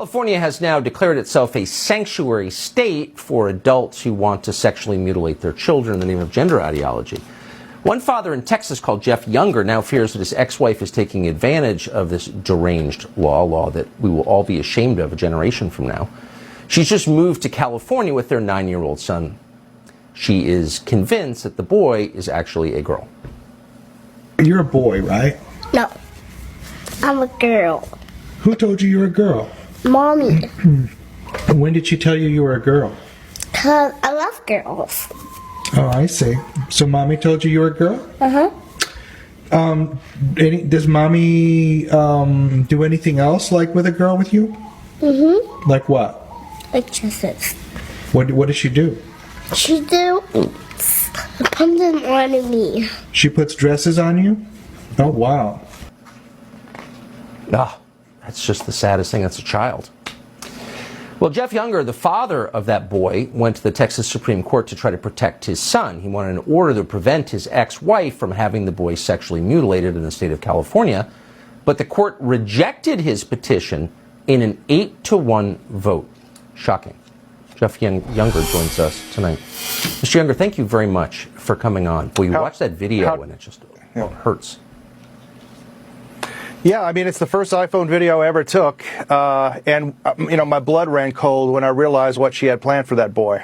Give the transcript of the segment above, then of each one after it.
California has now declared itself a sanctuary state for adults who want to sexually mutilate their children in the name of gender ideology. One father in Texas called Jeff Younger now fears that his ex-wife is taking advantage of this deranged law that we will all be ashamed of a generation from now. She's just moved to California with their 9-year-old son. She is convinced that the boy is actually a girl. You're a boy, right? No, I'm a girl. Who told you you were a girl? Mommy. When did she tell you you were a girl? 'Cause I love girls. Oh, I see. So mommy told you you were a girl? Uh-huh. Does mommy do anything else like with a girl with you? Mm-hmm. Like what? Like dresses. What does she do? She do put them on me. She puts dresses on you? Oh, wow. Ah, that's just the saddest thing. That's a child. Well, Jeff Younger, the father of that boy, went to the Texas Supreme Court to try to protect his son. He wanted an order to prevent his ex-wife from having the boy sexually mutilated in the state of California. But the court rejected his petition in an 8-1 vote. Shocking. Jeff Younger joins us tonight. Mr. Younger, thank you very much for coming on. Boy, you watch that video and it just hurts. Yeah, I mean, it's the first iPhone video I ever took, and, you know, my blood ran cold when I realized what she had planned for that boy.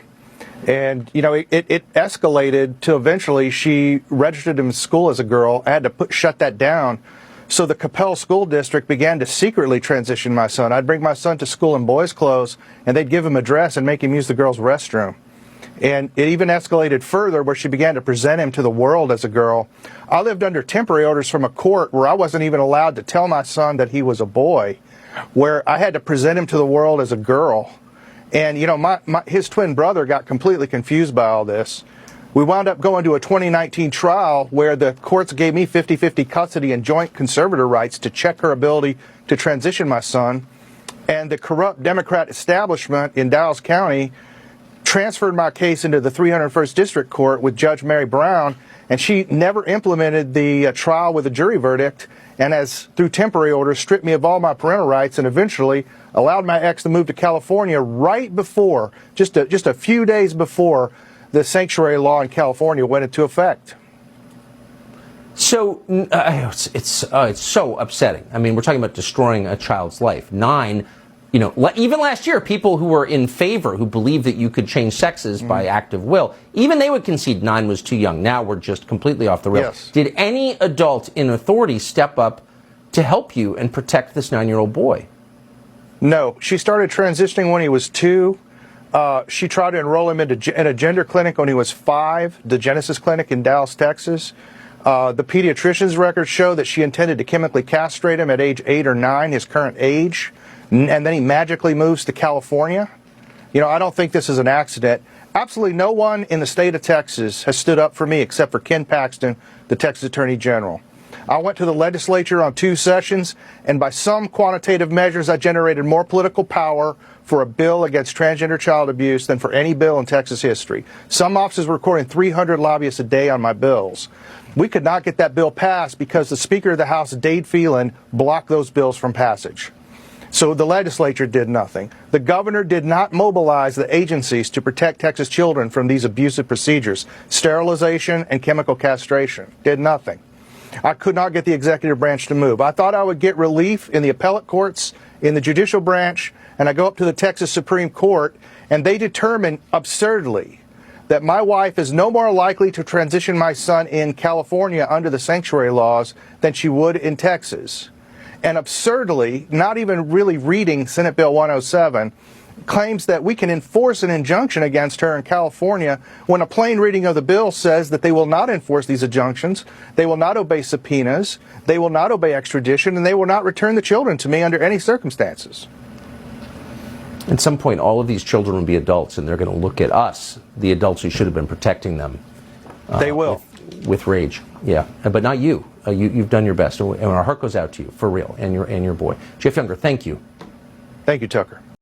And, you know, it escalated to eventually she registered him in school as a girl. I had to shut that down. So the Capel School District began to secretly transition my son. I'd bring my son to school in boys' clothes, and they'd give him a dress and make him use the girls' restroom. And it even escalated further where she began to present him to the world as a girl. I lived under temporary orders from a court where I wasn't even allowed to tell my son that he was a boy, where I had to present him to the world as a girl. And, you know, his twin brother got completely confused by all this. We wound up going to a 2019 trial where the courts gave me 50-50 custody and joint conservator rights to check her ability to transition my son. And the corrupt Democrat establishment in Dallas County transferred my case into the 301st District Court with Judge Mary Brown, and she never implemented the trial with a jury verdict, and as through temporary orders stripped me of all my parental rights and eventually allowed my ex to move to California right before, just a few days before the sanctuary law in California went into effect. So it's so upsetting. I mean, we're talking about destroying a child's life. 9. You know, even last year, people who were in favor, who believed that you could change sexes by active will, even they would concede 9 was too young. Now we're just completely off the rails. Yes. Did any adult in authority step up to help you and protect this 9-year-old boy? No. She started transitioning when he was 2. She tried to enroll him in a gender clinic when he was 5, the Genesis Clinic in Dallas, Texas. The pediatrician's records show that she intended to chemically castrate him at age 8 or 9, his current age. And then he magically moves to California. You know, I don't think this is an accident. Absolutely no one in the state of Texas has stood up for me except for Ken Paxton, the Texas Attorney General. I went to the legislature on 2 sessions, and by some quantitative measures, I generated more political power for a bill against transgender child abuse than for any bill in Texas history. Some offices were recording 300 lobbyists a day on my bills. We could not get that bill passed because the Speaker of the House, Dade Phelan, blocked those bills from passage. So the legislature did nothing. The governor did not mobilize the agencies to protect Texas children from these abusive procedures, sterilization and chemical castration. Did nothing. I could not get the executive branch to move. I thought I would get relief in the appellate courts, in the judicial branch, and I go up to the Texas Supreme Court, and they determine absurdly that my wife is no more likely to transition my son in California under the sanctuary laws than she would in Texas. And absurdly, not even really reading Senate Bill 107, claims that we can enforce an injunction against her in California when a plain reading of the bill says that they will not enforce these injunctions, they will not obey subpoenas, they will not obey extradition, and they will not return the children to me under any circumstances. At some point, all of these children will be adults, and they're going to look at us, the adults who should have been protecting them. They will. With rage, yeah, but not you. You've done your best, and our heart goes out to you, for real, and your boy. Jeff Younger, thank you. Thank you, Tucker.